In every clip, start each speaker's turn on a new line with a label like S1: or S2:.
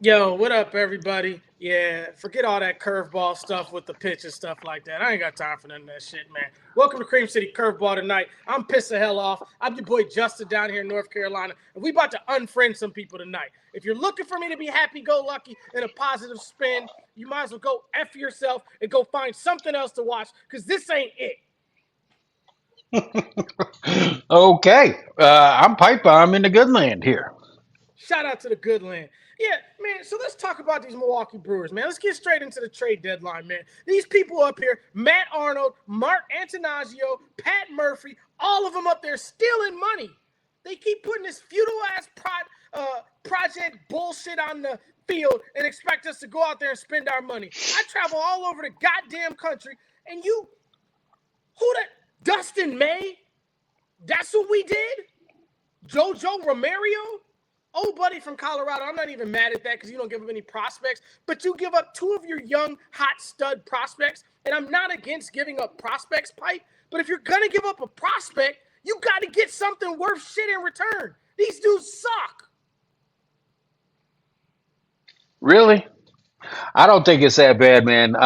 S1: Yo, what up, everybody? Yeah, forget all that curveball stuff with the pitch and stuff like that. I ain't got time for none of that shit, man. Welcome to Cream City Curveball tonight. I'm pissed the hell off. I'm your boy Justin down here in North Carolina, and we about to unfriend some people tonight. If you're looking for me to be happy-go-lucky and a positive spin, you might as well go F yourself and go find something else to watch, because this ain't it.
S2: Okay, I'm Pipebomb in the good land here.
S1: Shout out to the good land. Yeah, man. So let's talk about these Milwaukee Brewers, man. Let's get straight into the trade deadline, man. These people up here, Matt Arnold, Mark Antonazio, Pat Murphy, all of them up there stealing money. They keep putting this feudal ass project bullshit on the field and expect us to go out there and spend our money. I travel all over the goddamn country, and who that? Dustin May? That's what we did? Jojo Romario? Oh, buddy from Colorado, I'm not even mad at that because you don't give up any prospects, but you give up two of your young, hot stud prospects, and I'm not against giving up prospects, Pipe, but if you're going to give up a prospect, you got to get something worth shit in return. These dudes suck.
S2: Really? I don't think it's that bad, man.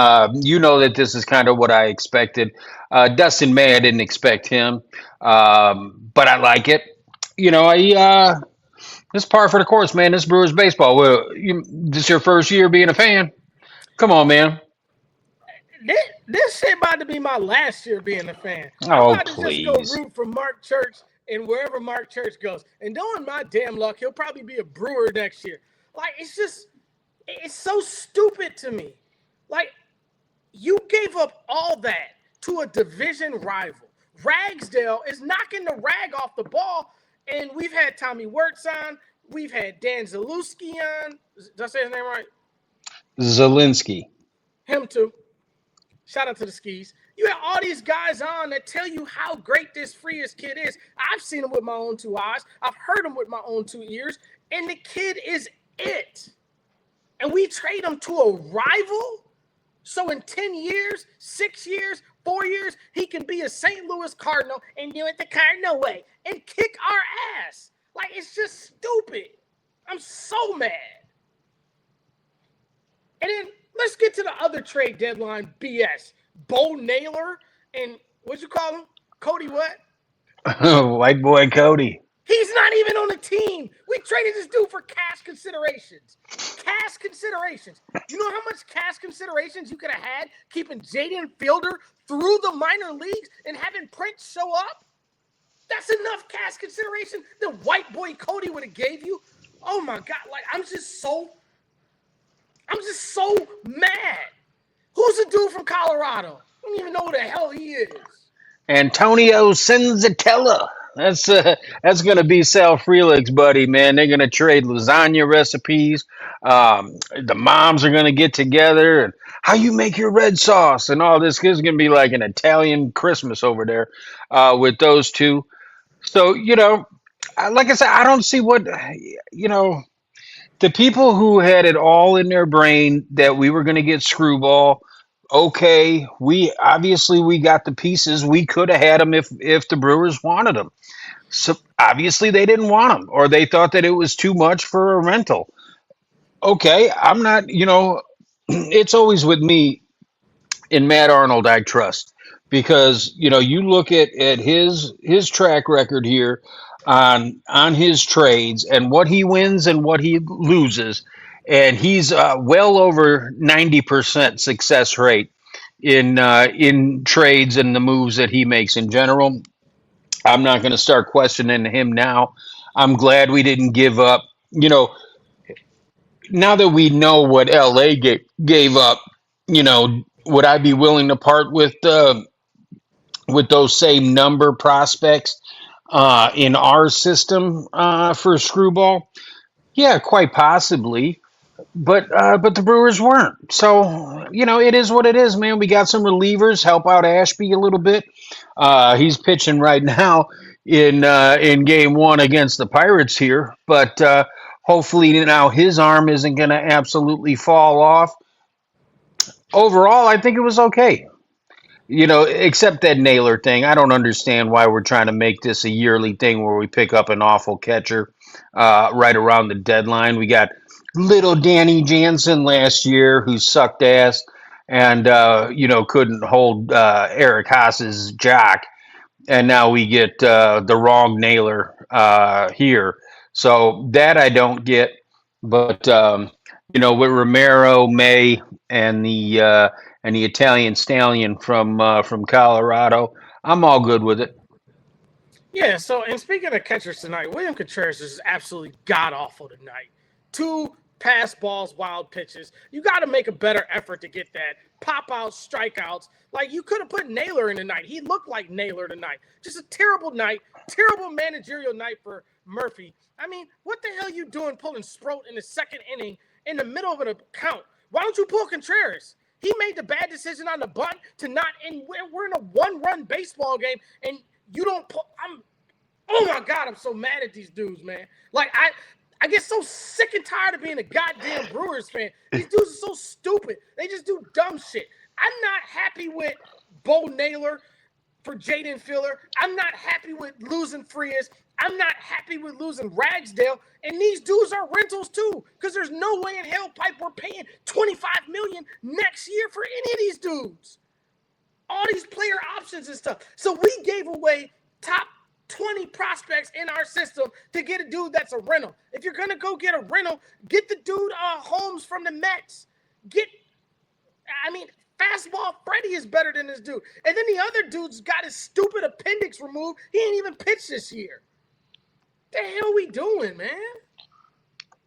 S2: You know that this is kind of what I expected. Dustin May, I didn't expect him, but I like it. This par for the course, man. This Brewers baseball. This your first year being a fan? Come on, man.
S1: This shit about to be my last year being a fan. I'm
S2: Oh,
S1: about to just go
S2: please.
S1: root for Mark Church and wherever Mark Church goes. And knowing my damn luck, he'll probably be a Brewer next year. Like, it's so stupid to me. Like, you gave up all that to a division rival. Ragsdale is knocking the rag off the ball, and we've had Tommy Wirtz on. We've had Dan Zalewski on. Did I say his name right?
S2: Zelensky.
S1: Him too. Shout out to the skis. You have all these guys on that tell you how great this Frias kid is. I've seen him with my own two eyes. I've heard him with my own two ears. And the kid is it. And we trade him to a rival? So in 10 years, 6 years, 4 years, he can be a St. Louis Cardinal and do it the Cardinal way and kick our ass. Like, it's just stupid. I'm so mad. And then let's get to the other trade deadline BS. Bo Naylor and what you call him? Cody what?
S2: White boy Cody.
S1: He's not even on the team. We traded this dude for cash considerations. Cash considerations. You know how much cash considerations you could have had keeping Jaden Fielder through the minor leagues and having Prince show up? That's enough cash consideration that white boy Cody would have gave you. Oh my God. Like, I'm just so mad. Who's the dude from Colorado? I don't even know who the hell he is.
S2: Antonio Senzatella. That's gonna be Sal Frelick's buddy, man. They're gonna trade lasagna recipes. The moms are gonna get together and how you make your red sauce and all this. This is gonna be like an Italian Christmas over there with those two. So like I said, I don't see what you know. The people who had it all in their brain that we were going to get Screwball, okay, we got the pieces. We could have had them if the Brewers wanted them. So obviously they didn't want them, or they thought that it was too much for a rental. Okay, I'm not. It's always with me in Matt Arnold. I trust because you look at his track record here on his trades and what he wins and what he loses, and he's well over 90% success rate in trades and the moves that he makes in general. I'm not going to start questioning him now. I'm glad we didn't give up. Now that we know what LA gave up, would I be willing to part with those same number prospects in our system for Screwball? Yeah, quite possibly. But the Brewers weren't. So it is what it is, man. We got some relievers help out Ashby a little bit. He's pitching right now in game one against the Pirates here, but hopefully now his arm isn't going to absolutely fall off. Overall, I think it was okay. Except that Naylor thing. I don't understand why we're trying to make this a yearly thing where we pick up an awful catcher right around the deadline. We got little Danny Jansen last year who sucked ass and couldn't hold Eric Haas's jock, and now we get the wrong nailer here. So that I don't get, but with Romero, May, and the Italian stallion from Colorado, I'm all good with it.
S1: Yeah, so and speaking of catchers tonight, William Contreras is absolutely god awful tonight. Two pass balls, wild pitches. You got to make a better effort to get that. Pop outs, strikeouts. Like you could have put Naylor in tonight. He looked like Naylor tonight. Just a terrible night, terrible managerial night for Murphy. I mean, what the hell are you doing pulling Sproat in the second inning in the middle of an account? Why don't you pull Contreras? He made the bad decision on the bunt to not, and we're in a one-run baseball game, and you don't pull. Oh my God, I'm so mad at these dudes, man. Like I get so sick and tired of being a goddamn Brewers fan. These dudes are so stupid. They just do dumb shit. I'm not happy with Bo Naylor for Jaden Filler. I'm not happy with losing Frias. I'm not happy with losing Ragsdale. And these dudes are rentals too, because there's no way in hell, Pipe, we're paying $25 million next year for any of these dudes. All these player options and stuff. So we gave away top 20 prospects in our system to get a dude that's a rental. If you're going to go get a rental, get the dude Holmes from the Mets. Fastball Freddie is better than this dude. And then the other dude's got his stupid appendix removed. He ain't even pitched this year. The hell we doing, man?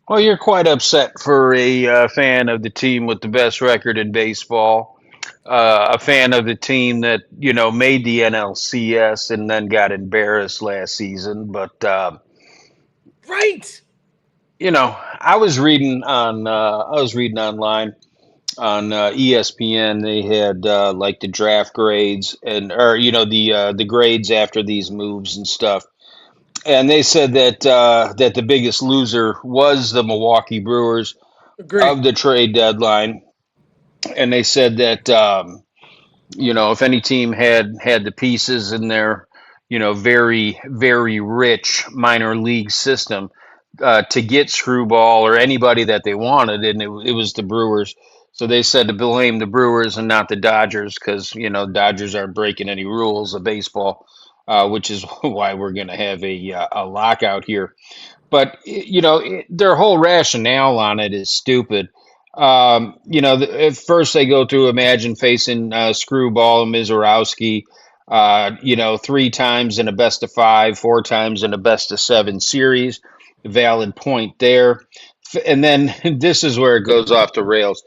S2: Well, you're quite upset for a fan of the team with the best record in baseball, a fan of the team that made the NLCS and then got embarrassed last season. But
S1: Right.
S2: I was reading online on ESPN. They had like the draft grades the grades after these moves and stuff. And they said that the biggest loser was the Milwaukee Brewers
S1: Agreed.
S2: of the trade deadline, and they said that if any team had the pieces in their very very rich minor league system to get Screwball or anybody that they wanted, and it was the Brewers. So they said to blame the Brewers and not the Dodgers because Dodgers aren't breaking any rules of baseball, which is why we're going to have a lockout here. But their whole rationale on it is stupid. At first they go through imagine facing Screwball and Mizorowski, three times in a best of five, four times in a best of seven series. Valid point there. And then this is where it goes off the rails.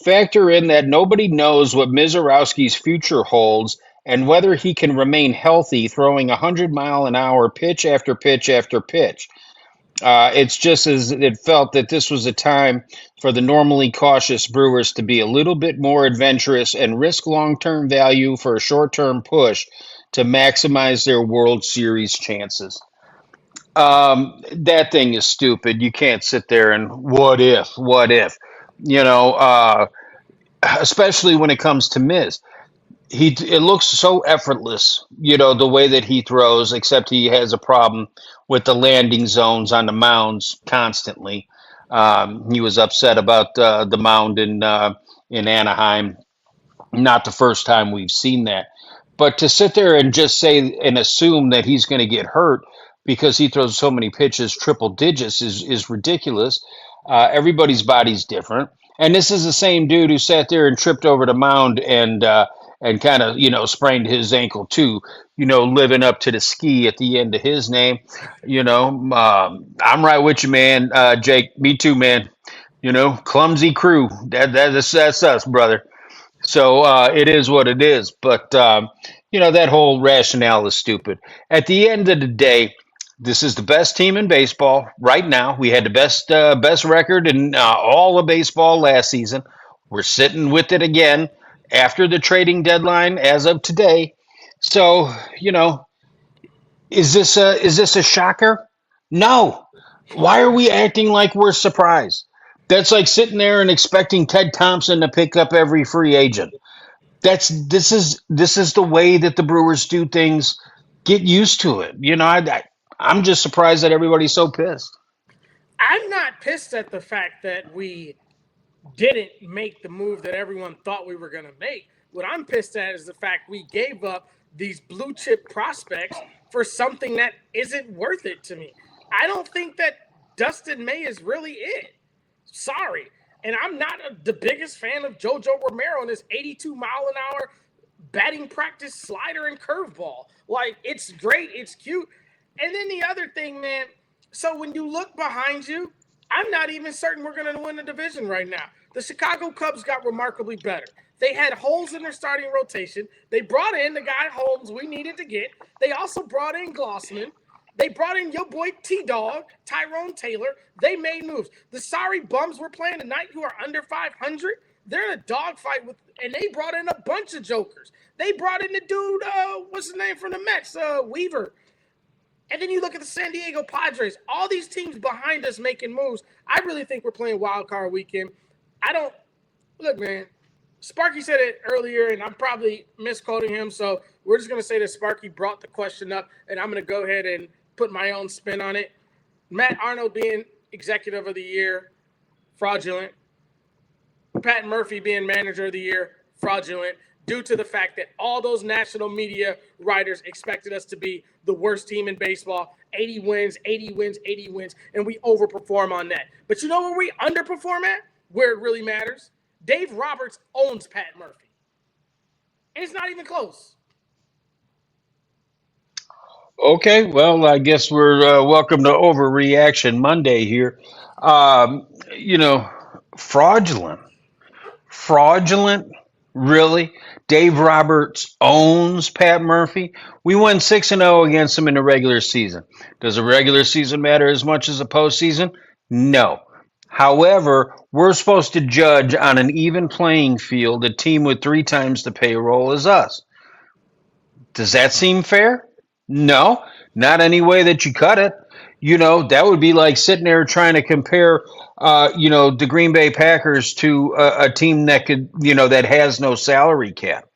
S2: Factor in that nobody knows what Mizorowski's future holds and whether he can remain healthy throwing 100-mile-an-hour pitch after pitch after pitch. It's just as it felt that this was a time for the normally cautious Brewers to be a little bit more adventurous and risk long-term value for a short-term push to maximize their World Series chances. That thing is stupid. You can't sit there and what if, you know, uh, especially when it comes to Miz. It looks so effortless, the way that he throws, except he has a problem with the landing zones on the mounds constantly. He was upset about the mound in Anaheim. Not the first time we've seen that. But to sit there and just say and assume that he's going to get hurt because he throws so many pitches triple digits is ridiculous. Everybody's body's different. And this is the same dude who sat there and tripped over the mound and kind of, sprained his ankle too, living up to the ski at the end of his name. I'm right with you, man. Jake, me too, man. Clumsy crew. That's us, brother. So it is what it is. But that whole rationale is stupid. At the end of the day, this is the best team in baseball right now. We had the best record in all of baseball last season. We're sitting with it again after the trading deadline as of today. So is this a shocker? No. Why are we acting like we're surprised? That's like sitting there and expecting Ted Thompson to pick up every free agent. This is the way that the Brewers do things. Get used to it. I'm just surprised that everybody's so pissed.
S1: I'm not pissed at the fact that we didn't make the move that everyone thought we were going to make. What I'm pissed at is the fact we gave up these blue chip prospects for something that isn't worth it to me. I don't think that Dustin May is really it. Sorry. And I'm not the biggest fan of JoJo Romero and his 82-mile-an-hour batting practice slider and curveball. Like, it's great. It's cute. And then the other thing, man, so when you look behind you, I'm not even certain we're going to win the division right now. The Chicago Cubs got remarkably better. They had holes in their starting rotation. They brought in the guy Holmes we needed to get. They also brought in Glossman. They brought in your boy T-Dog, Tyrone Taylor. They made moves. The sorry bums we're playing tonight who are under 500, they're in a dogfight with, and they brought in a bunch of jokers. They brought in the dude, what's his name from the Mets, Weaver. And then you look at the San Diego Padres. All these teams behind us making moves. I really think we're playing wild card weekend. I don't look, man. Sparky said it earlier, and I'm probably misquoting him. So we're just gonna say that Sparky brought the question up, and I'm gonna go ahead and put my own spin on it. Matt Arnold being executive of the year, fraudulent. Pat Murphy being manager of the year, fraudulent, due to the fact that all those national media writers expected us to be the worst team in baseball, 80 wins, 80 wins, 80 wins, and we overperform on that. But you know where we underperform at? Where it really matters? Dave Roberts owns Pat Murphy. And it's not even close.
S2: Okay, well, I guess we're welcome to Overreaction Monday here. You know, fraudulent. Fraudulent? Really? Dave Roberts owns Pat Murphy. We won 6-0 against him in the regular season. Does the regular season matter as much as the postseason? No. However, we're supposed to judge on an even playing field a team with three times the payroll as us. Does that seem fair? No, not any way that you cut it. That would be like sitting there trying to compare, the Green Bay Packers to a team that could, that has no salary cap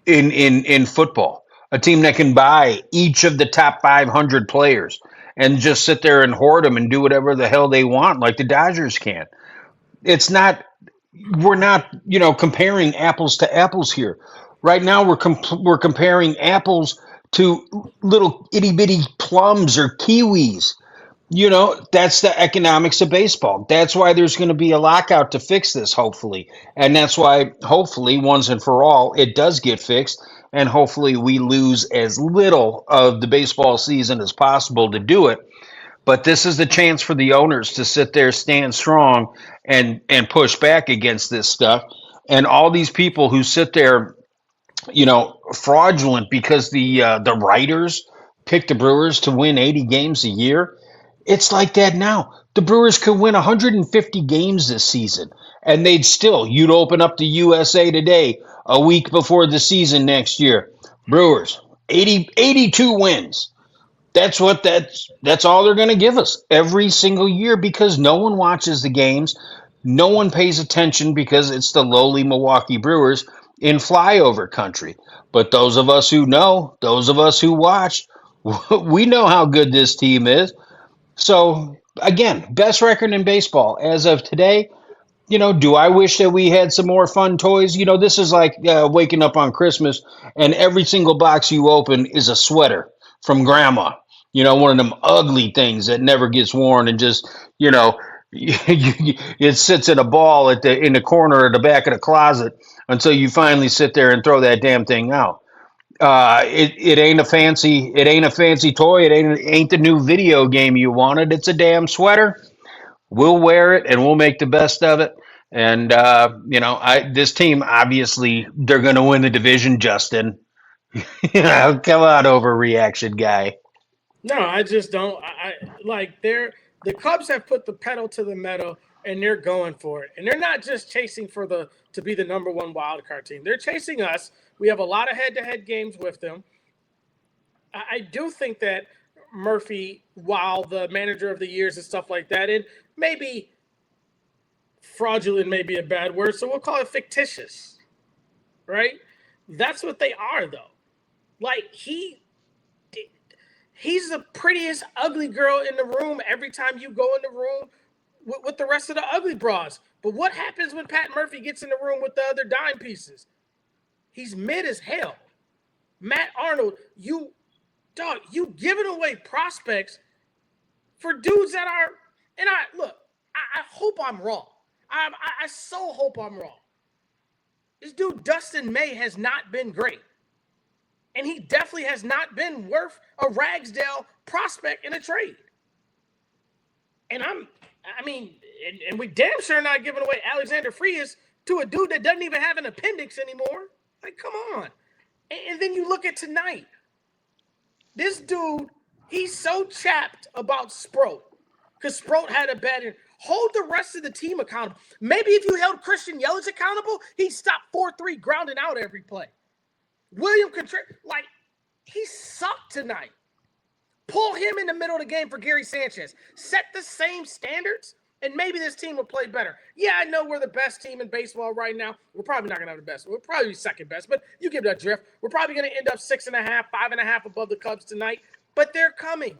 S2: in football, a team that can buy each of the top 500 players and just sit there and hoard them and do whatever the hell they want, like the Dodgers can. It's not we're not comparing apples to apples here. Right now we're comparing apples to little itty bitty plums or kiwis. That's the economics of baseball. That's why there's going to be a lockout to fix this, hopefully, and that's why hopefully once and for all it does get fixed, and hopefully we lose as little of the baseball season as possible to do it. But this is the chance for the owners to sit there, stand strong, and push back against this stuff. And all these people who sit there, fraudulent because the writers pick the Brewers to win 80 games a year. It's like that now. The Brewers could win 150 games this season, and you'd open up the USA Today a week before the season next year. Brewers, 82 wins. That's all they're going to give us every single year because no one watches the games. No one pays attention because it's the lowly Milwaukee Brewers in flyover country. But those of us who know, those of us who watch, we know how good this team is. So again, best record in baseball as of today. Do I wish that we had some more fun toys? This is like waking up on Christmas and every single box you open is a sweater from grandma. One of them ugly things that never gets worn and just, it sits in a ball in the corner at the back of the closet until you finally sit there and throw that damn thing out. It ain't a fancy toy. It ain't the new video game you wanted. It's a damn sweater. We'll wear it and we'll make the best of it. And this team obviously they're going to win the division. Justin, come on, overreaction guy.
S1: No, I just don't. I like the Cubs have put the pedal to the metal and they're going for it. And they're not just chasing for the to be the number one wild card team. They're chasing us. We have a lot of head-to-head games with them. I do think that Murphy, while the manager of the years and stuff like that, and maybe fraudulent may be a bad word, so we'll call it fictitious, right? That's what they are, though. Like He's the prettiest ugly girl in the room every time you go in the room with the rest of the ugly bras. But what happens when Pat Murphy gets in the room with the other dime pieces? He's mid as hell. Matt Arnold, you giving away prospects for dudes that are, and I hope I'm wrong. I so hope I'm wrong. This dude, Dustin May, has not been great. And he definitely has not been worth a Ragsdale prospect in a trade. And and we damn sure not giving away Alexander Frias to a dude that doesn't even have an appendix anymore. Like, come on. And then you look at tonight. This dude, he's so chapped about Sproat because Sproat had a bad year. Hold the rest of the team accountable. Maybe if you held Christian Yelich accountable, he'd stop 4-3 grounding out every play. William Contreras, he sucked tonight. Pull him in the middle of the game for Gary Sanchez. Set the same standards, and maybe this team will play better. Yeah, I know we're the best team in baseball right now. We're probably not going to have the best. We'll probably be second best, but you give that drift. We're probably going to end up 6.5, 5.5 above the Cubs tonight, but they're coming.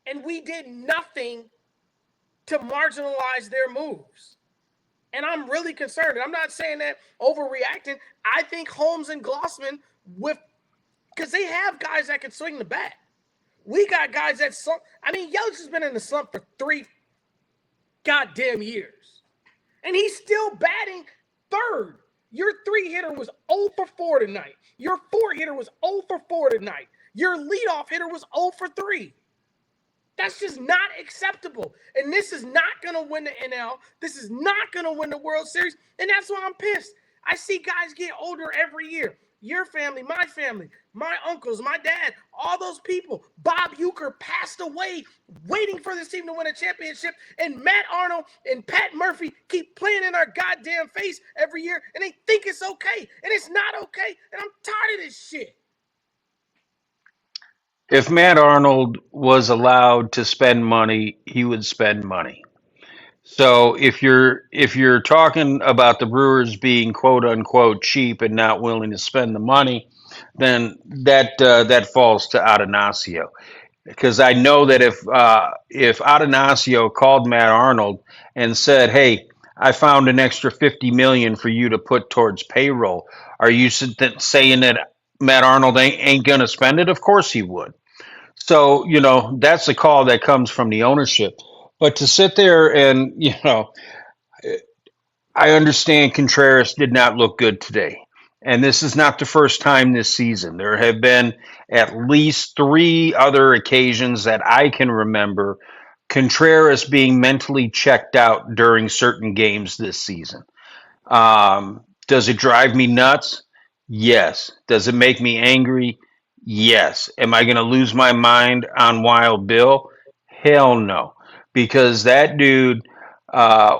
S1: And we did nothing to marginalize their moves. And I'm really concerned. And I'm not saying that overreacting. I think Holmes and Glossman, because they have guys that can swing the bat. We got guys that slump. Yelich has been in the slump for 3 goddamn years. And he's still batting third. Your 3-hitter was 0 for 4 tonight. Your 4-hitter was 0 for 4 tonight. Your leadoff hitter was 0 for 3. That's just not acceptable. And this is not going to win the NL. This is not going to win the World Series. And that's why I'm pissed. I see guys get older every year. Your family, my uncles, my dad, all those people. Bob Uecker passed away waiting for this team to win a championship. And Matt Arnold and Pat Murphy keep playing in our goddamn face every year. And they think it's okay. And it's not okay. And I'm tired of this shit.
S2: If Matt Arnold was allowed to spend money, he would spend money. So if you're talking about the Brewers being quote unquote cheap and not willing to spend the money, then that falls to Atanasio. Because I know that if Atanasio called Matt Arnold and said, "Hey, I found an extra 50 million for you to put towards payroll," are you saying that Matt Arnold ain't gonna spend it? Of course he would. So, that's a call that comes from the ownership. But to sit there and, I understand Contreras did not look good today. And this is not the first time this season. There have been at least 3 other occasions that I can remember Contreras being mentally checked out during certain games this season. Does it drive me nuts? Yes. Does it make me angry? Yes. Am I going to lose my mind on Wild Bill? Hell no. Because that dude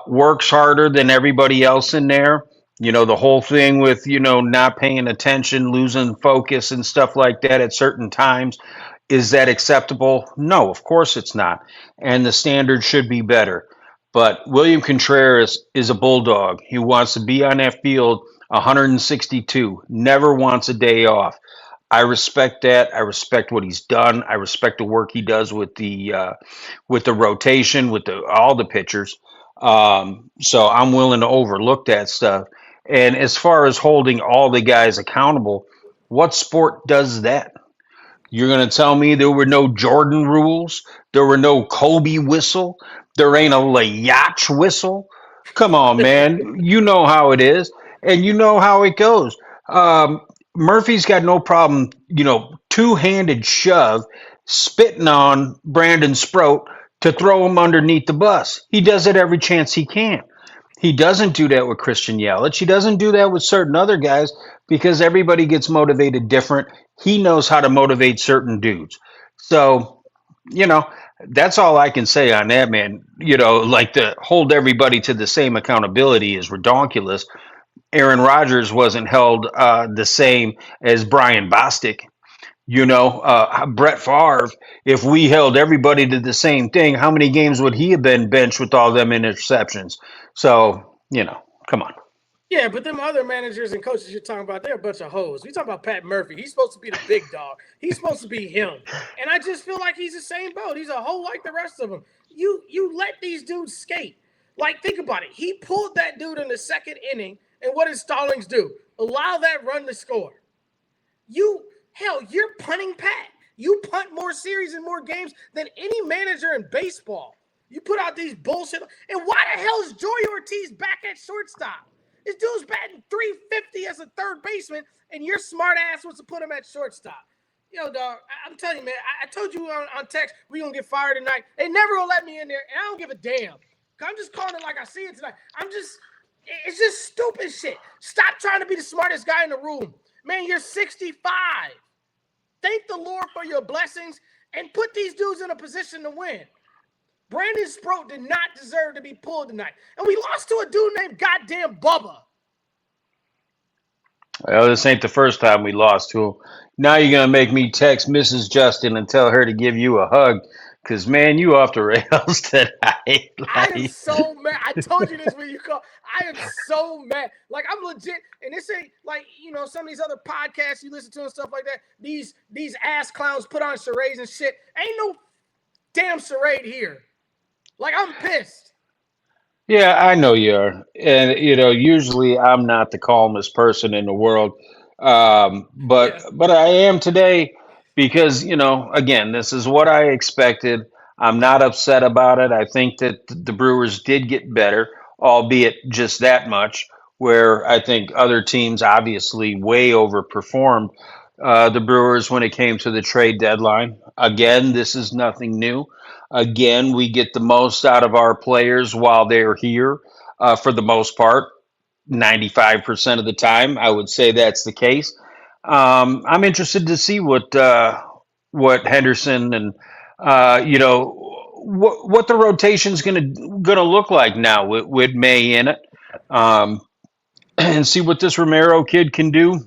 S2: works harder than everybody else in there. The whole thing with, not paying attention, losing focus and stuff like that at certain times. Is that acceptable? No, of course it's not. And the standard should be better. But William Contreras is a bulldog. He wants to be on that field 162, never wants a day off. I respect that. I respect what he's done. I respect the work he does with the rotation, with all the pitchers. So I'm willing to overlook that stuff. And as far as holding all the guys accountable, what sport does that? You're going to tell me there were no Jordan rules? There were no Kobe whistle? There ain't a Layach whistle? Come on, man. You know how it is, and you know how it goes. Murphy's got no problem, two-handed shove, spitting on Brandon Sproat to throw him underneath the bus. He does it every chance he can. He doesn't do that with Christian Yelich. He doesn't do that with certain other guys because everybody gets motivated different. He knows how to motivate certain dudes. So, that's all I can say on that, man. Like to hold everybody to the same accountability is redonkulous. Aaron Rodgers wasn't held the same as Brian Bostic. Brett Favre, if we held everybody to the same thing, how many games would he have been benched with all them interceptions? So, come on.
S1: Yeah, but them other managers and coaches you're talking about, they're a bunch of hoes. We talking about Pat Murphy. He's supposed to be the big dog. He's supposed to be him. And I just feel like he's the same boat. He's a hoe like the rest of them. You let these dudes skate. Like, think about it. He pulled that dude in the second inning, and what did Stallings do? Allow that run to score. You're punting Pat. You punt more series and more games than any manager in baseball. You put out these bullshit. And why the hell is Joey Ortiz back at shortstop? This dude's batting 350 as a third baseman, and your smart ass wants to put him at shortstop. Yo, dog, I'm telling you, man, I told you on text we gonna get fired tonight. They never gonna let me in there, and I don't give a damn. I'm just calling it like I see it tonight. It's just stupid shit. Stop trying to be the smartest guy in the room. Man, you're 65. Thank the Lord for your blessings and put these dudes in a position to win. Brandon Sproat did not deserve to be pulled tonight. And we lost to a dude named goddamn Bubba.
S2: Well, this ain't the first time we lost to him. Now you're gonna make me text Mrs. Justin and tell her to give you a hug, cause man, you off the rails tonight.
S1: I am so mad. I told you this when you called. I am so mad. Like, I'm legit. And this ain't like, some of these other podcasts you listen to and stuff like that. These ass clowns put on charades and shit. Ain't no damn charade here. Like, I'm pissed.
S2: Yeah, I know you are. And usually I'm not the calmest person in the world. But
S1: Yeah.
S2: but I am today because, again, this is what I expected. I'm not upset about it. I think that the Brewers did get better, albeit just that much, where I think other teams obviously way overperformed the Brewers when it came to the trade deadline. Again, this is nothing new. Again, we get the most out of our players while they're here for the most part. 95% of the time, I would say that's the case. I'm interested to see what Henderson and what the rotation's gonna look like now with May in it, um, and see what this Romero kid can do.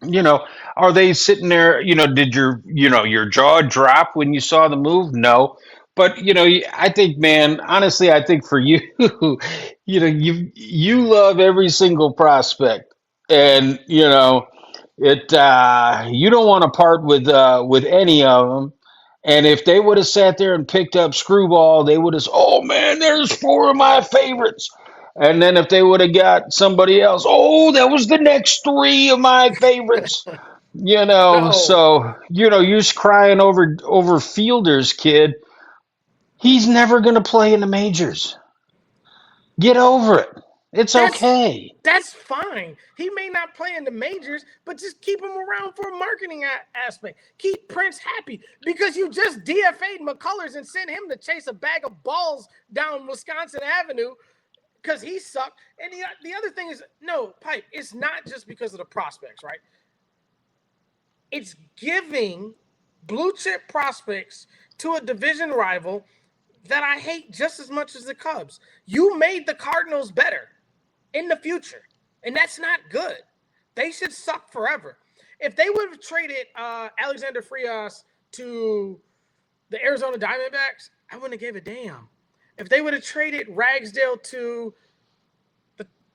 S2: you know, are they sitting there? Did your jaw drop when you saw the move? No, but I think, man, honestly, I think for you, you love every single prospect, and you don't want to part with any of them. And if they would have sat there and picked up Screwball, they would have, oh man, there's four of my favorites. And then if they would have got somebody else, oh, that was the next three of my favorites.
S1: No.
S2: So you're just crying over Fielder's kid. He's never going to play in the majors. Get over it. It's
S1: That's
S2: okay.
S1: that's fine. He may not play in the majors, but just keep him around for a marketing aspect. Keep Prince happy because you just DFA'd McCullers and sent him to chase a bag of balls down Wisconsin Avenue because he sucked. And the other thing is, no, Pipe, it's not just because of the prospects, right? It's giving blue chip prospects to a division rival that I hate just as much as the Cubs. You made the Cardinals better in the future, and that's not good. They should suck forever. If they would have traded Alexander Frias to the Arizona Diamondbacks, I wouldn't have gave a damn. If they would have traded Ragsdale to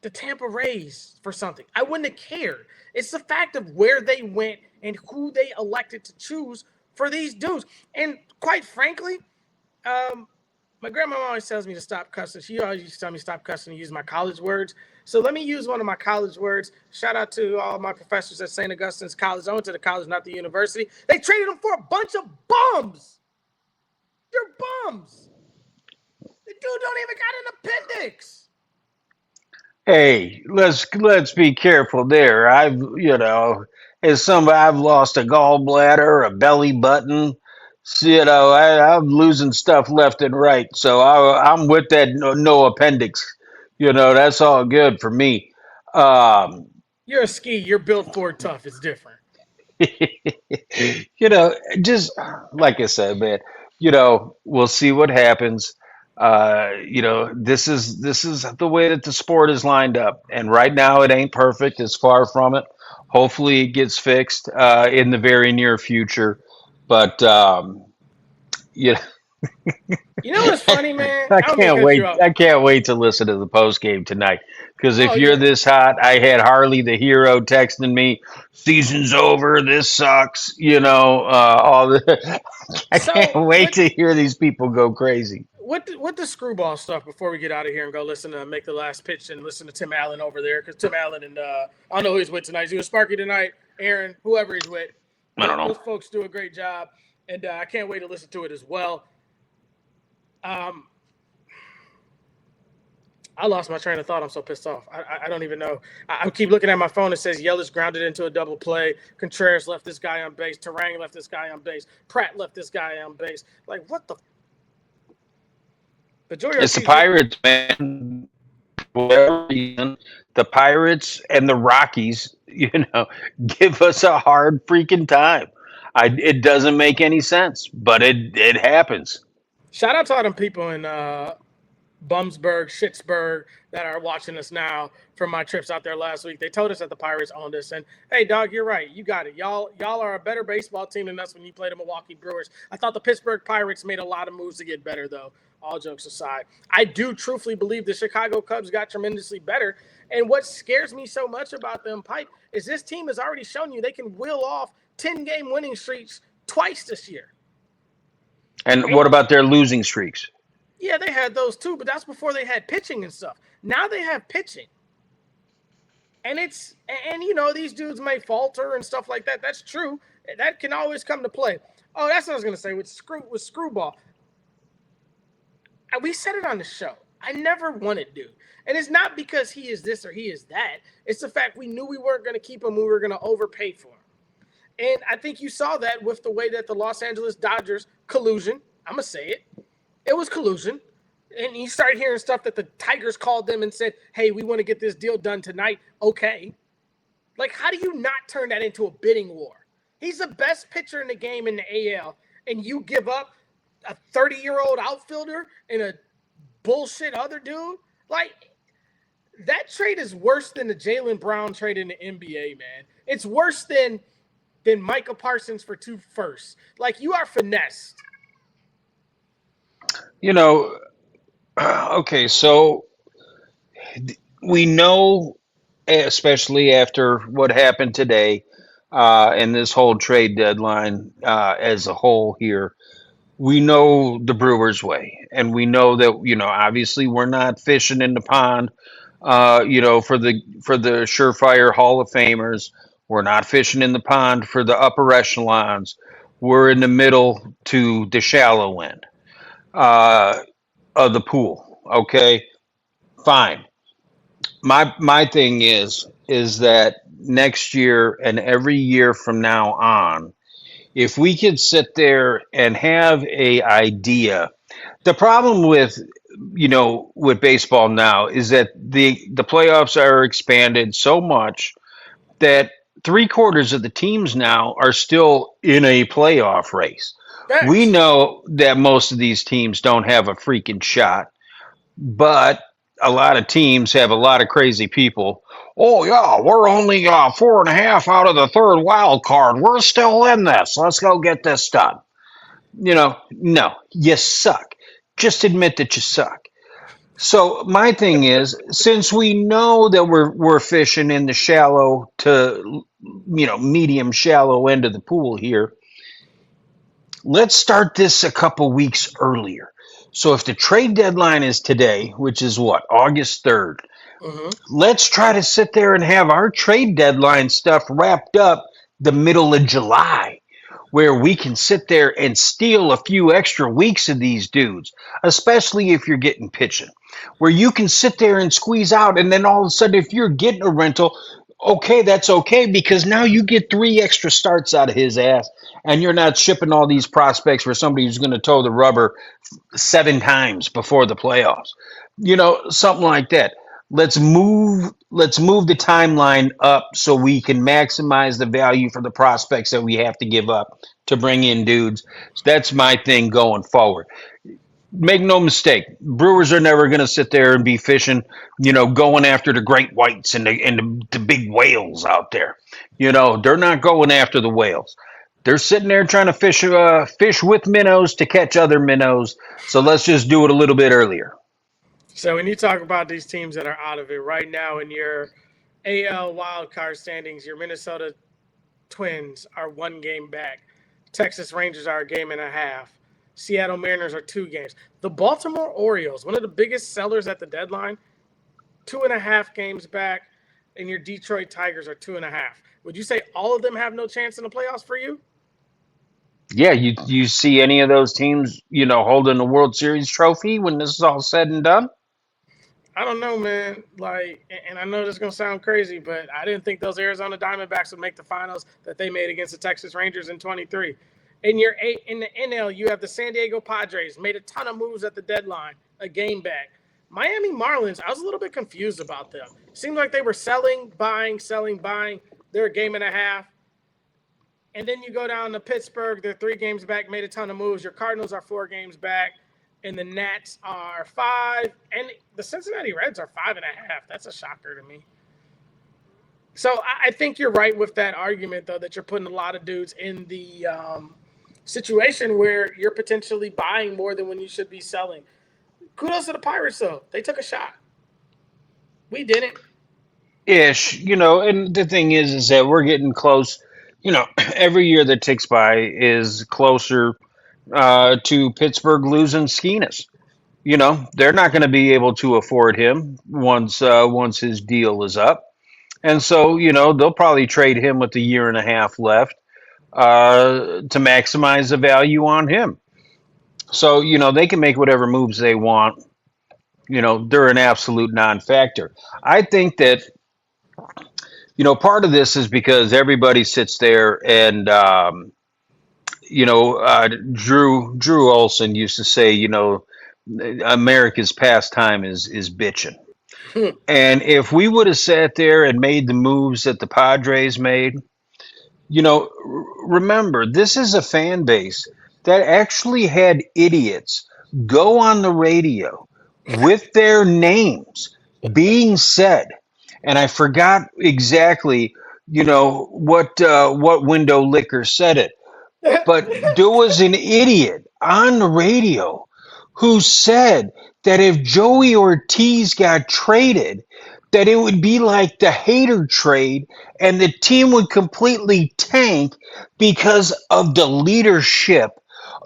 S1: the Tampa Rays for something, I wouldn't have cared. It's the fact of where they went and who they elected to choose for these dudes. And quite frankly, my grandma always tells me to stop cussing. She always used to tell me to stop cussing and use my college words. So let me use one of my college words. Shout out to all my professors at St. Augustine's College. I went to the college, not the university. They traded them for a bunch of bums. They're bums. The dude don't even got an appendix.
S2: Hey, let's be careful there. As somebody, I've lost a gallbladder, a belly button. I'm losing stuff left and right. So I'm with that no appendix. That's all good for me. Um,
S1: You're a ski. You're built for it tough. It's different.
S2: just like I said, man, we'll see what happens. This is the way that the sport is lined up, and right now it ain't perfect. It's far from it. Hopefully, it gets fixed in the very near future. But
S1: You know what's funny, man?
S2: I
S1: I don't mean to
S2: can't
S1: cut you
S2: wait.
S1: off.
S2: I can't wait to listen to the post game tonight. Because if
S1: Oh
S2: you're
S1: yeah.
S2: this hot, I had Harley the hero texting me, "Season's over. This sucks." All the. I can't
S1: So
S2: wait to hear these people go crazy.
S1: with the screwball stuff before we get out of here and go listen to make the last pitch and listen to Tim Allen over there because Tim Allen and I don't know who he's with tonight. He's with Sparky tonight, Aaron, whoever he's with.
S2: I don't know.
S1: Those folks do a great job, and I can't wait to listen to it as well. Um, I lost my train of thought. I'm so pissed off. I don't even know. I keep looking at my phone. It says Yelich grounded into a double play. Contreras left this guy on base. Terang left this guy on base. Pratt left this guy on base. Like, what the Joey
S2: It's the
S1: Ortiz?
S2: Pirates, man. For whatever reason, the Pirates and the Rockies, give us a hard freaking time. It doesn't make any sense, but it happens.
S1: Shout out to all them people in Bumsburg, Schittsburg that are watching us now from my trips out there last week. They told us that the Pirates owned us, and hey, dog, you're right. You got it. Y'all are a better baseball team than us when you play the Milwaukee Brewers. I thought the Pittsburgh Pirates made a lot of moves to get better, though. All jokes aside, I do truthfully believe the Chicago Cubs got tremendously better. And what scares me so much about them, Pipe, is this team has already shown you they can will off 10-game winning streaks twice this year.
S2: And
S1: And
S2: what about their losing streaks?
S1: yeah, they had those too, but that's before they had pitching and stuff. Now they have pitching. And these dudes may falter and stuff like that. That's true. That can always come to play. Oh, that's what I was gonna say with Screwball. And we said it on the show. I never wanted dude. And it's not because he is this or he is that. It's the fact we knew we weren't gonna keep him, we were gonna overpay for him. And I think you saw that with the way that the Los Angeles Dodgers collusion, I'm gonna say it. It was collusion. And you started hearing stuff that the Tigers called them and said, hey, we want to get this deal done tonight. Okay. Like, how do you not turn that into a bidding war? He's the best pitcher in the game in the AL, and you give up a 30-year-old outfielder and a bullshit other dude? Like, that trade is worse than the Jaylen Brown trade in the NBA, man. It's worse than Micah Parsons for 2 firsts. Like, you are finessed.
S2: You know, okay, so we know, especially after what happened today, and this whole trade deadline as a whole here, we know the Brewers way, and we know that obviously we're not fishing in the pond, for the surefire Hall of Famers. We're not fishing in the pond for the upper echelons. We're in the middle to the shallow end uh, of the pool. Okay, fine. My thing is that next year and every year from now on, if we could sit there and have a idea. The problem with baseball now is that the playoffs are expanded so much that three-quarters of the teams now are still in a playoff race. We
S1: Facts.
S2: know that most of these teams don't have a freaking shot, but a lot of teams have a lot of crazy people. Oh yeah, we're only 4.5 out of the third wild card. We're still in this. Let's go get this done. No, you suck. Just admit that you suck. So my thing is, since we know that we're fishing in the shallow to medium shallow end of the pool here, let's start this a couple weeks earlier. So if the trade deadline is today, which is what, August 3rd,
S1: Mm-hmm.
S2: let's try to sit there and have our trade deadline stuff wrapped up the middle of July, where we can sit there and steal a few extra weeks of these dudes, especially if you're getting pitching, where you can sit there and squeeze out. And then all of a sudden, if you're getting a rental, okay, that's okay, because now you get 3 extra starts out of his ass, and you're not shipping all these prospects for somebody who's going to toe the rubber 7 times before the playoffs. Something like that. Let's move the timeline up so we can maximize the value for the prospects that we have to give up to bring in dudes. That's my thing going forward. Make no mistake, Brewers are never going to sit there and be fishing, going after the great whites and the big whales out there. They're not going after the whales. They're sitting there trying to fish with minnows to catch other minnows. So let's just do it a little bit earlier.
S1: So when you talk about these teams that are out of it right now in your AL wildcard standings, your Minnesota Twins are 1 game back. Texas Rangers are a game and a half. Seattle Mariners are 2 games. The Baltimore Orioles, one of the biggest sellers at the deadline, 2.5 games back, and your Detroit Tigers are 2.5. Would you say all of them have no chance in the playoffs for you?
S2: Yeah, you see any of those teams, holding the World Series trophy when this is all said and done?
S1: I don't know, man. Like, and I know this is gonna sound crazy, but I didn't think those Arizona Diamondbacks would make the finals that they made against the Texas Rangers in 23. In the NL, you have the San Diego Padres made a ton of moves at the deadline, a game back. Miami Marlins, I was a little bit confused about them. Seemed like they were selling, buying, selling, buying. They're a game and a half. And then you go down to Pittsburgh. They're 3 games back, made a ton of moves. Your Cardinals are 4 games back, and the Nats are 5, and the Cincinnati Reds are 5.5. That's a shocker to me. So I think you're right with that argument, though, that you're putting a lot of dudes in the situation where you're potentially buying more than when you should be selling. Kudos to the Pirates, though. They took a shot. We didn't.
S2: Ish, and the thing is that we're getting close. Every year that ticks by is closer to Pittsburgh losing Skinas. They're not going to be able to afford him once his deal is up, and so they'll probably trade him with a year and a half left to maximize the value on him. So they can make whatever moves they want. They're an absolute non-factor. I think that part of this is because everybody sits there and Drew Olson used to say, America's pastime is bitching. And if we would have sat there and made the moves that the Padres made, remember, this is a fan base that actually had idiots go on the radio with their names being said. And I forgot exactly, what window liquor said it, but there was an idiot on the radio who said that if Joey Ortiz got traded, that it would be like the Hater trade and the team would completely tank because of the leadership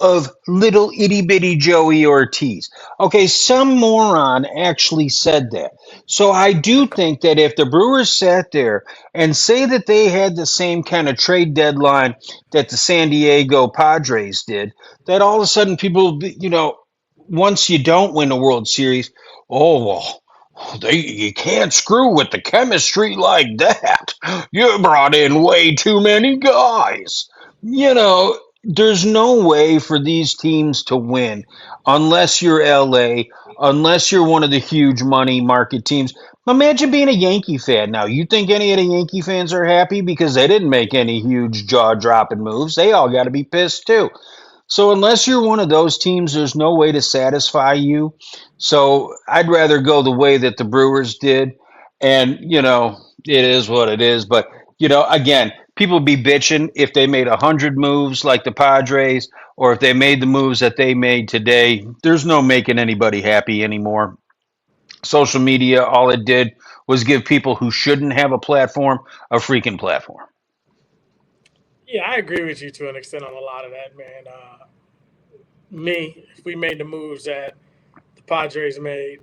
S2: of little itty bitty Joey Ortiz. Okay, some moron actually said that. So I do think that if the Brewers sat there and say that they had the same kind of trade deadline that the San Diego Padres did, that all of a sudden people, once you don't win the World Series, oh, well, you can't screw with the chemistry like that. You brought in way too many guys. There's no way for these teams to win unless you're LA, unless you're one of the huge money market teams. Imagine being a Yankee fan now. You think any of the Yankee fans are happy because they didn't make any huge jaw dropping moves? They all got to be pissed too. So unless you're one of those teams, there's no way to satisfy you. So I'd rather go the way that the Brewers did. And, it is what it is. But, again, people be bitching if they made 100 moves like the Padres or if they made the moves that they made today. There's no making anybody happy anymore. Social media, all it did was give people who shouldn't have a platform a freaking platform.
S1: Yeah, I agree with you to an extent on a lot of that, man. Me, if we made the moves that the Padres made,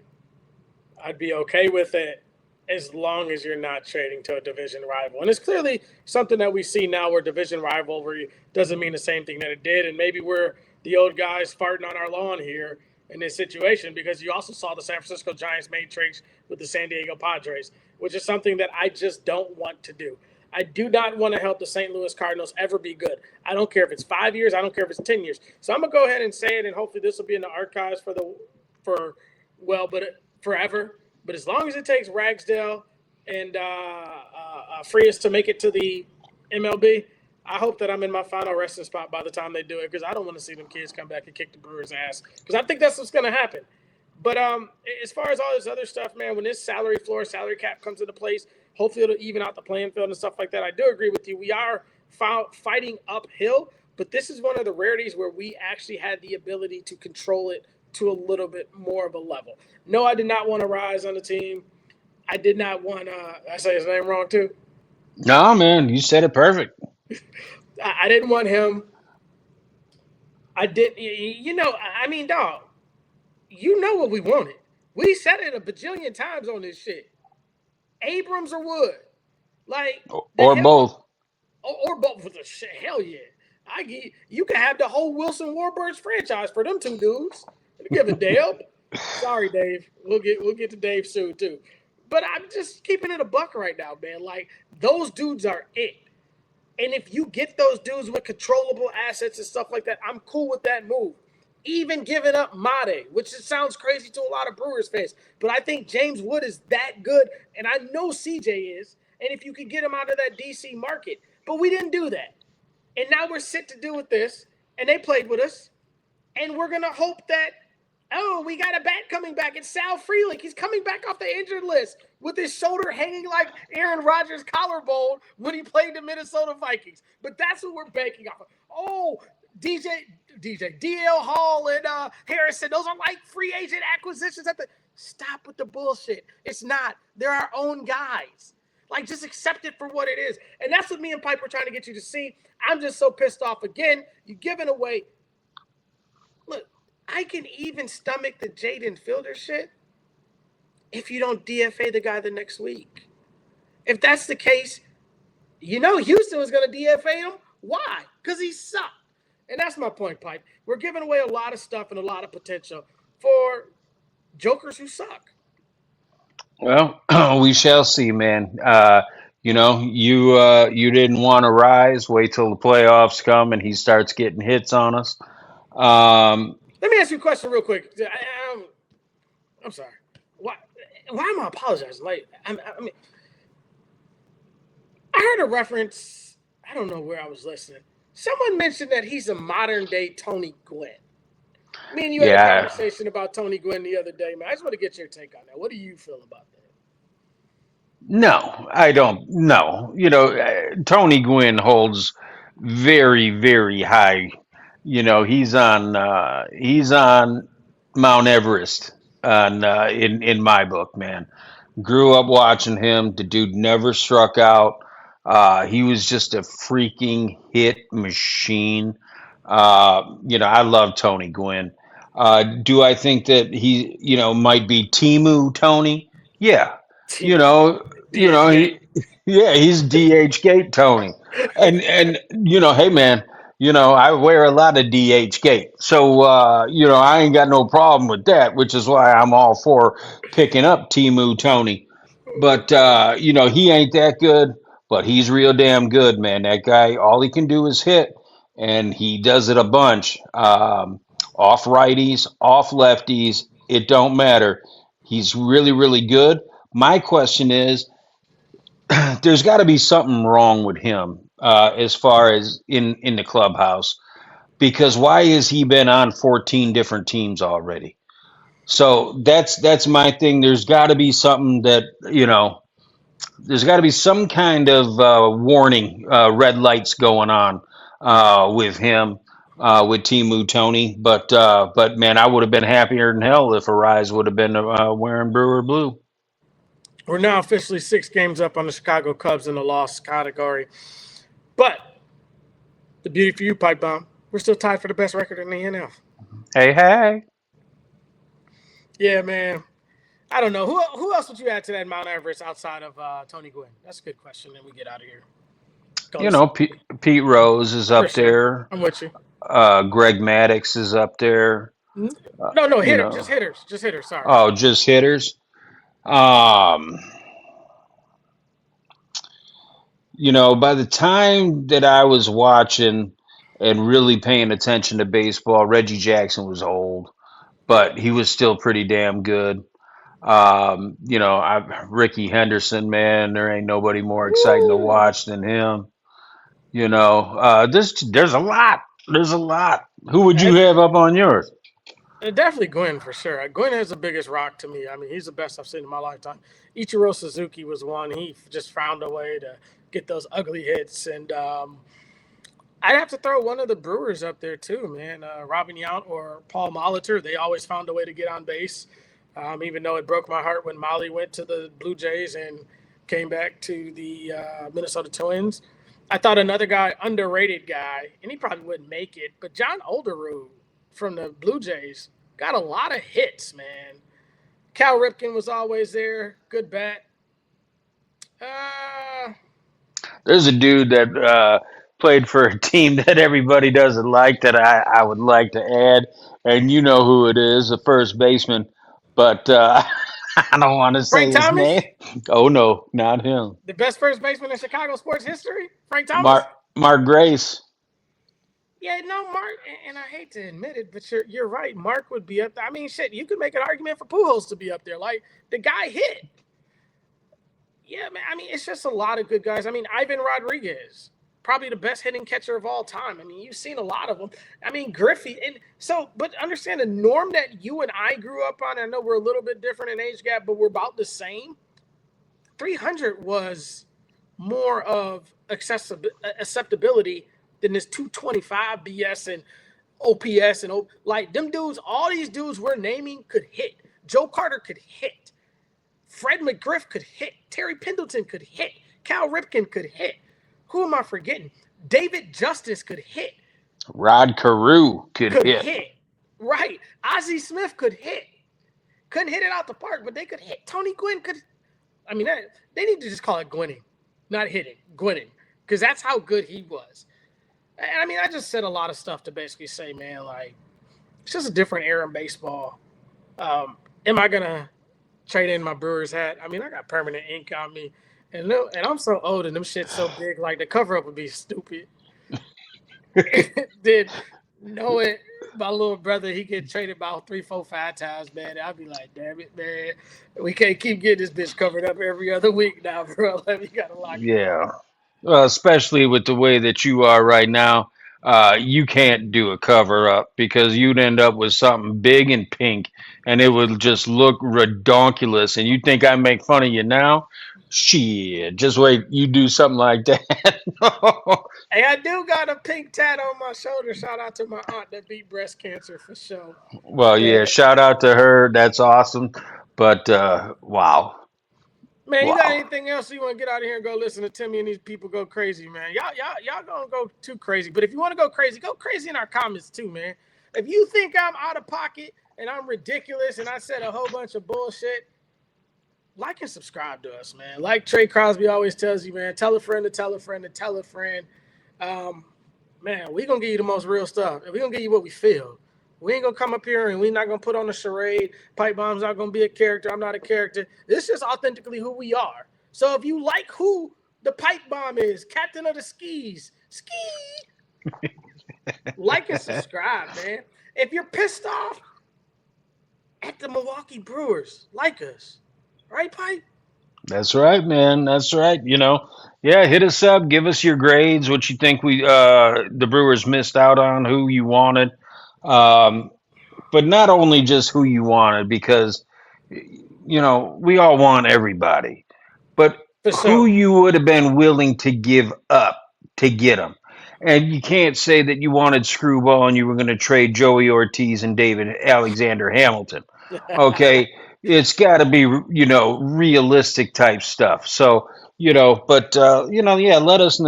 S1: I'd be okay with it as long as you're not trading to a division rival. And it's clearly something that we see now where division rivalry doesn't mean the same thing that it did. And maybe we're the old guys farting on our lawn here in this situation because you also saw the San Francisco Giants made trades with the San Diego Padres, which is something that I just don't want to do. I do not want to help the St. Louis Cardinals ever be good. I don't care if it's 5 years. I don't care if it's 10 years. So I'm gonna go ahead and say it, and hopefully this will be in the archives but forever. But as long as it takes Ragsdale and Frias to make it to the MLB, I hope that I'm in my final resting spot by the time they do it because I don't want to see them kids come back and kick the Brewers' ass because I think that's what's going to happen. But as far as all this other stuff, man, when this salary cap comes into place, hopefully it'll even out the playing field and stuff like that. I do agree with you. We are fighting uphill. But this is one of the rarities where we actually had the ability to control it to a little bit more of a level. No, I did not want to rise on the team. I did not want. I say his name wrong too.
S2: No, man, you said it perfect.
S1: I didn't want him. I did. You know. I mean, dog. You know what we wanted. We said it a bajillion times on this shit. Abrams or Wood, like the
S2: Or
S1: hell,
S2: both.
S1: or both of the shit. Hell yeah. You can have the whole Wilson Warbirds franchise for them two dudes. I don't give a damn. Sorry, Dave. We'll get to Dave soon too. But I'm just keeping it a buck right now, man. Like those dudes are it. And if you get those dudes with controllable assets and stuff like that, I'm cool with that move. Even giving up Made, which sounds crazy to a lot of Brewers fans, but I think James Wood is that good, and I know CJ is. And if you could get him out of that DC market, but we didn't do that. And now we're set to deal with this, and they played with us, and we're gonna hope that we got a bat coming back. It's Sal Frelick. He's coming back off the injured list with his shoulder hanging like Aaron Rodgers' collarbone when he played the Minnesota Vikings. But that's what we're banking off of. Oh, DL Hall and Harrison. Those are like free agent acquisitions. Stop with the bullshit. It's not. They're our own guys. Like, just accept it for what it is. And that's what me and Pipe were trying to get you to see. I'm just so pissed off again. You're giving away. Look, I can even stomach the Jaden Fielder shit if you don't DFA the guy the next week. If that's the case, Houston was going to DFA him. Why? Because he sucked. And that's my point, Pipe. We're giving away a lot of stuff and a lot of potential for jokers who suck.
S2: Well, we shall see, man. You didn't want to rise. Wait till the playoffs come and he starts getting hits on us. Um,
S1: Let me ask you a question real quick. I'm sorry. Why am I apologizing? Like, I mean, I heard a reference. I don't know where I was listening. Someone mentioned that he's a modern day Tony Gwynn. Me and you had a
S2: yeah,
S1: conversation about Tony Gwynn the other day, man. I just want to get your take on that. What do you feel about that?
S2: no, I don't. No, Tony Gwynn holds very, very high. He's on Mount Everest in my book, man. Grew up watching him. The dude never struck out. He was just a freaking hit machine. I love Tony Gwynn. Do I think that might be Timu Tony? Yeah. You
S1: Team
S2: know,
S1: DH Gate.
S2: he, yeah, he's DH Gate Tony. And hey man, I wear a lot of DH Gate. So I ain't got no problem with that, which is why I'm all for picking up Timu Tony. But he ain't that good, but he's real damn good, man. That guy, all he can do is hit, and he does it a bunch. Off righties, off lefties, it don't matter. He's really, really good. My question is, there's got to be something wrong with him as far as in the clubhouse, because why has he been on 14 different teams already? So that's my thing. There's got to be something that there's got to be some kind of warning, red lights going on with him, with Timu Tony. But man, I would have been happier than hell if Arise would have been wearing Brewer blue.
S1: We're now officially 6 games up on the Chicago Cubs in the loss category. But the beauty for you, Pipe Bomb, we're still tied for the best record in the NL.
S2: Hey, hey.
S1: Yeah, man. I don't know. Who else would you add to that Mount Everest outside of Tony Gwynn? That's a good question. Then we get out of here. Go to sleep.
S2: Pete Rose is
S1: For
S2: up
S1: sure.
S2: there.
S1: I'm with you.
S2: Greg Maddox is up there.
S1: No,
S2: You
S1: hitter. Just
S2: know,
S1: hitters. Just hitters. Sorry.
S2: oh, just hitters. Um, by the time that I was watching and really paying attention to baseball, Reggie Jackson was old,
S1: Yeah.
S2: but he was still pretty damn good. Ricky Henderson, man, there ain't nobody more exciting to
S1: Woo!
S2: watch than him. There's a lot. There's a lot. Who would you
S1: And
S2: have up on yours?
S1: definitely Gwynn for sure. Gwynn is the biggest rock to me. I mean, he's the best I've seen in my lifetime. Ichiro Suzuki was one. He just found a way to get those ugly hits. And I'd have to throw one of the Brewers up there too, man. Robin Yount or Paul Molitor. They always found a way to get on base, even though it broke my heart when Molly went to the Blue Jays and came back to the Minnesota Twins. I thought another guy, underrated guy, and he probably wouldn't make it, but John Olerud from the Blue Jays got a lot of hits, man. Cal Ripken was always there. Good bat. Uh,
S2: There's a dude that played for a team that everybody doesn't like that I would like to add, and you know who it is, the first baseman. But I don't want to
S1: Frank
S2: say his name.
S1: Thomas,
S2: Oh no, not him.
S1: the best first baseman in Chicago sports history. Frank Thomas.
S2: Mark Mark Grace.
S1: Yeah, no, Mark, and I hate to admit it, but you're right. Mark would be up there. I mean, shit, you could make an argument for Pujols to be up there. Like the guy hit. Yeah, man. I mean, it's just a lot of good guys. I mean, Ivan Rodriguez, probably the best hitting catcher of all time. I mean, you've seen a lot of them. I mean, Griffey, and so, but understand the norm that you and I grew up on. I know we're a little bit different in age gap, but we're about the same. 300 was more of acceptability than this 225 BS and OPS and like them dudes. All these dudes we're naming could hit. Joe Carter could hit. Fred McGriff could hit. Terry Pendleton could hit. Cal Ripken could hit. Who am I forgetting? David Justice could hit.
S2: Rod Carew could
S1: Could
S2: hit.
S1: hit. Right. Ozzie Smith could hit. Couldn't hit it out the park, but they could hit. Tony Gwynn could. I mean, they need to just call it Gwynning, not hitting. Gwynning. Because that's how good he was. And I mean, I just said a lot of stuff to basically say, man, like, it's just a different era in baseball. Am I going to trade in my Brewers hat? I mean, I got permanent ink on me. And I'm so old and them shit's so big, like the cover up would be stupid. Did knowing my little brother, he get traded about 3, 4, 5 times, man. I'd be like, damn it, man. We can't keep getting this bitch covered up every other week now, bro. We gotta lock it in.
S2: Yeah. Well, especially with the way that you are right now, you can't do a cover up because you'd end up with something big and pink, and it would just look redonkulous. And you think I make fun of you now? Shit, just wait. You do something like that.
S1: Hey, I do got a pink tat on my shoulder. Shout out to my aunt that beat breast cancer for sure.
S2: Well, yeah.
S1: Man,
S2: Shout out to her. That's awesome. But wow,
S1: man, you got
S2: wow.
S1: anything else you want to get out of here and go listen to Timmy and these people go crazy, man? Y'all gonna go too crazy. But if you want to go crazy in our comments too, man. If you think I'm out of pocket and I'm ridiculous and I said a whole bunch of bullshit, like and subscribe to us, man. Like Trey Crosby always tells you, man, tell a friend to tell a friend to tell a friend. Um, man, we gonna give you the most real stuff. We gonna give you what we feel. We ain't gonna come up here and we not gonna put on a charade. Pipe Bomb's not gonna be a character. I'm not a character. This is authentically who we are. So if you like who the Pipe Bomb is, Captain of the Skis, ski, like and subscribe, man. If you're pissed off at the Milwaukee Brewers, like us. Right, Pipe?
S2: That's right, man. That's right. Yeah, hit us up. Give us your grades. What you think the Brewers missed out on, who you wanted, um, but not only just who you wanted, because we all want everybody, but
S1: For
S2: who
S1: sure.
S2: you would have been willing to give up to get them. And you can't say that you wanted Screwball and you were going to trade Joey Ortiz and David Alexander Hamilton. Okay, it's got to be realistic type stuff. So but yeah, let us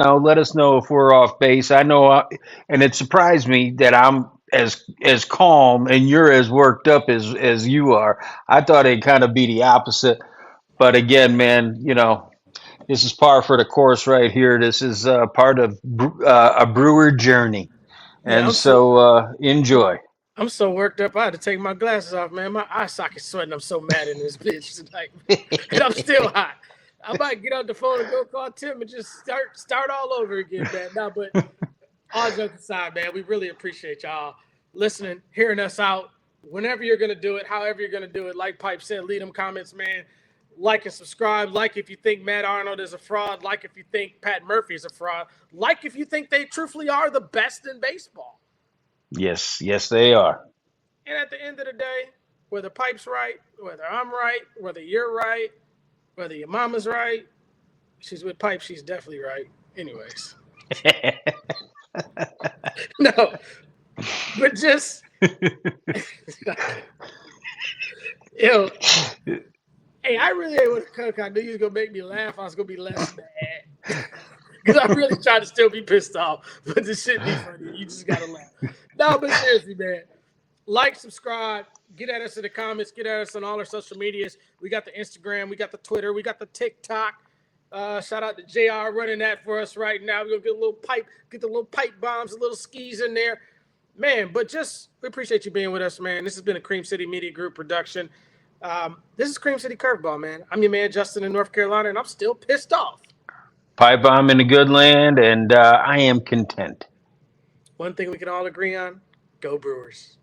S2: know if we're off base. I know, and it surprised me that I'm as calm and you're as worked up as you are. I thought it'd kind of be the opposite, but again, man, this is par for the course right here. This is part of a brewer journey,
S1: Man,
S2: and so enjoy.
S1: I'm so worked up. I had to take my glasses off, man. My eye socket's sweating. I'm so mad in this bitch tonight, and I'm still hot. I might get on the phone and go call Tim and just start all over again, man. No, but all jokes aside, man, we really appreciate y'all listening, hearing us out. Whenever you're gonna do it, however you're gonna do it, like Pipe said, leave them comments, man. Like and subscribe. Like if you think Matt Arnold is a fraud. Like if you think Pat Murphy is a fraud. Like if you think they truthfully are the best in baseball.
S2: Yes, yes, they are.
S1: And at the end of the day, whether Pipe's right, whether I'm right, whether you're right, whether your mama's right, she's with Pipe, she's definitely right. Anyways. No, but just yo, hey, I really ain't want to cook. I knew you was gonna make me laugh. I was gonna be less mad because I really tried to still be pissed off, but this shit be funny. You just gotta laugh. No, but seriously, man, like, subscribe, get at us in the comments, get at us on all our social medias. We got the Instagram, we got the Twitter, we got the TikTok. Shout out to JR running that for us right now. We're gonna get a little pipe, get the little pipe bombs, a little skis in there. Man, but just we appreciate you being with us, man. This has been a Cream City Media Group production. This is Cream City Curveball, man. I'm your man, Justin, in North Carolina, and I'm still pissed off.
S2: Pipebomb in the good land, and I am content.
S1: One thing we can all agree on: go Brewers.